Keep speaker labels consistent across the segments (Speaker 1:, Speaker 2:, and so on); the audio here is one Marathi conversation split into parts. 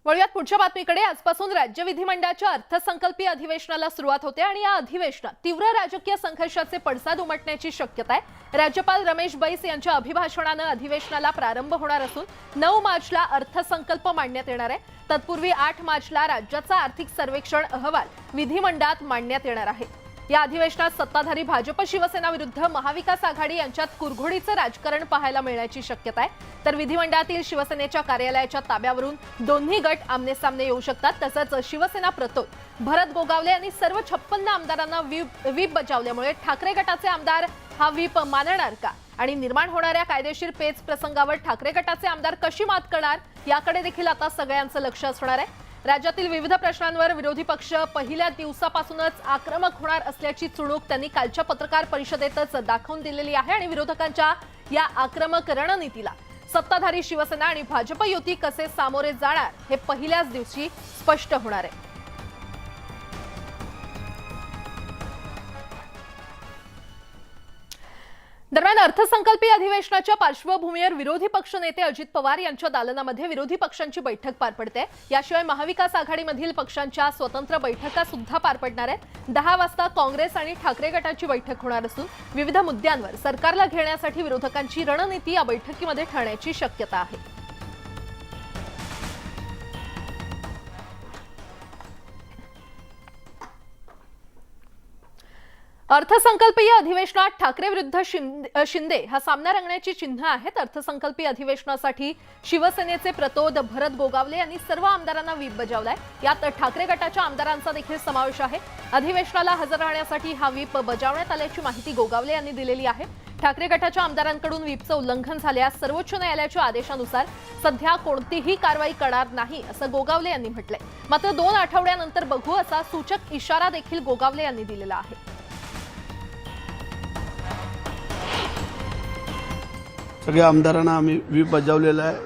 Speaker 1: वळूयात पुढच्या बातमीकडे। आजपासून राज्य विधिमंडळाच्या अर्थसंकल्पीय अधिवेशनाला सुरुवात होते आणि या अधिवेशनात तीव्र राजकीय संघर्षाचे पडसाद उमटण्याची शक्यता आहे। राज्यपाल रमेश बैस यांच्या अभिभाषणाने अधिवेशनाला प्रारंभ होणार असून 9 मार्चला अर्थसंकल्प मांडण्यात येणार आहे। तत्पूर्वी 8 मार्चला राज्याचा आर्थिक सर्वेक्षण अहवाल विधिमंडळात मांडण्यात येणार आहे। या अधिवेशनात सत्ताधारी भाजप शिवसेना विरुद्ध महाविकास आघाडी यांच्यात कुरघोडीचं राजकारण पाहायला मिळण्याची शक्यता आहे। तर विधिमंडळातील शिवसेनेच्या कार्यालयाच्या ताब्यावरून दोन्ही गट आमनेसामने येऊ शकतात। तसंच शिवसेना प्रतोद भरत गोगावले यांनी सर्व 56 आमदारांना व्हीप बजावल्यामुळे ठाकरे गटाचे आमदार हा व्हीप मानणार का आणि निर्माण होणाऱ्या कायदेशीर पेच प्रसंगावर ठाकरे गटाचे आमदार कशी मात करणार याकडे देखील आता सगळ्यांचं लक्ष असणार आहे। राज्यातील विविध प्रश्नांवर विरोधी पक्ष पहिल्या दिवसापासूनच आक्रमक होणार असल्याची चुणूक त्यांनी कालच्या पत्रकार परिषदेतच दाखवून दिलेली आहे आणि विरोधकांच्या या आक्रमक रणनीतीला सत्ताधारी शिवसेना आणि भाजप युती कसे सामोरे जाणार हे पहिल्याच दिवशी स्पष्ट होणार आहे। दरम्यान अर्थसंकल्पीय अधिवेशनाच्या पार्श्वभूमीवर विरोधी पक्ष नेते अजित पवार यांच्या दालनामध्ये विरोधी पक्षांची बैठक पार पडते। याशिवाय महाविकास आघाडीमधील पक्षांच्या स्वतंत्र बैठका सुद्धा पार पडणार आहेत। 10 वाजता काँग्रेस आणि ठाकरे गटाची बैठक होणार असून विविध मुद्द्यांवर सरकारला घेण्यासाठी विरोधकांची रणनीती या बैठकीमध्ये ठरण्याची शक्यता आहे। अर्थसंकल्पीय अधिवेशनात ठाकरे विरुद्ध शिंदे हा सामना रंगण्याची चिन्ह आहेत। अर्थसंकल्पीय अधिवेशनासाठी शिवसेनेचे प्रतोद भरत गोगावले यांनी सर्व आमदारांना व्हीप बजावलाय। यात ठाकरे गटाच्या आमदारांचा देखील समावेश आहे। अधिवेशनाला हजर राहण्यासाठी हा व्हीप बजावण्यात आल्याची माहिती गोगावले यांनी दिलेली आहे। ठाकरे गटाच्या आमदारांकडून व्हीपचं उल्लंघन झाल्यास सर्वोच्च न्यायालयाच्या आदेशानुसार सध्या कोणतीही कारवाई करणार नाही असं गोगावले यांनी म्हटलंय। मात्र 2 आठवड्यानंतर बघू असा सूचक इशारा देखील गोगावले यांनी दिलेला आहे।
Speaker 2: सगळ्या आमदारांना आम्ही व्हीप बजावलेला आहे।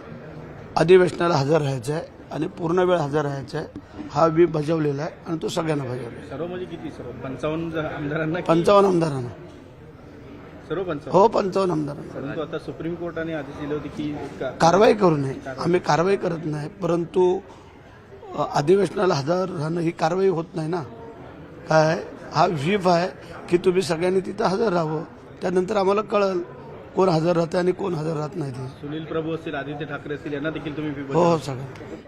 Speaker 2: अधिवेशनाला हजर राहायचं आहे आणि पूर्ण वेळ हजर राहायचं आहे। हा व्हीप बजावलेला आहे आणि तो सगळ्यांना बजावलेला आहे।
Speaker 3: सर्व म्हणजे किती? सर्व 55 आमदारांना?
Speaker 2: 55 आमदारांना।
Speaker 3: सर्व 55?
Speaker 2: हो, 55 आमदारांना।
Speaker 3: परंतु आता सुप्रीम कोर्टाने आदेश दिले होते की
Speaker 2: कारवाई करू नये। आम्ही कारवाई करत नाही, परंतु अधिवेशनाला हजर राहणं ही कारवाई होत नाही ना। काय हा व्हीप आहे की तुम्ही सगळ्यांनी तिथं हजर राहावं, त्यानंतर आम्हाला कळलं कोण हजर राहते आणि कोण हजर राहत नाही।
Speaker 3: सुनील प्रभू असतील, आदित्य ठाकरे असतील, यांना देखील तुम्ही
Speaker 2: हो, सगळं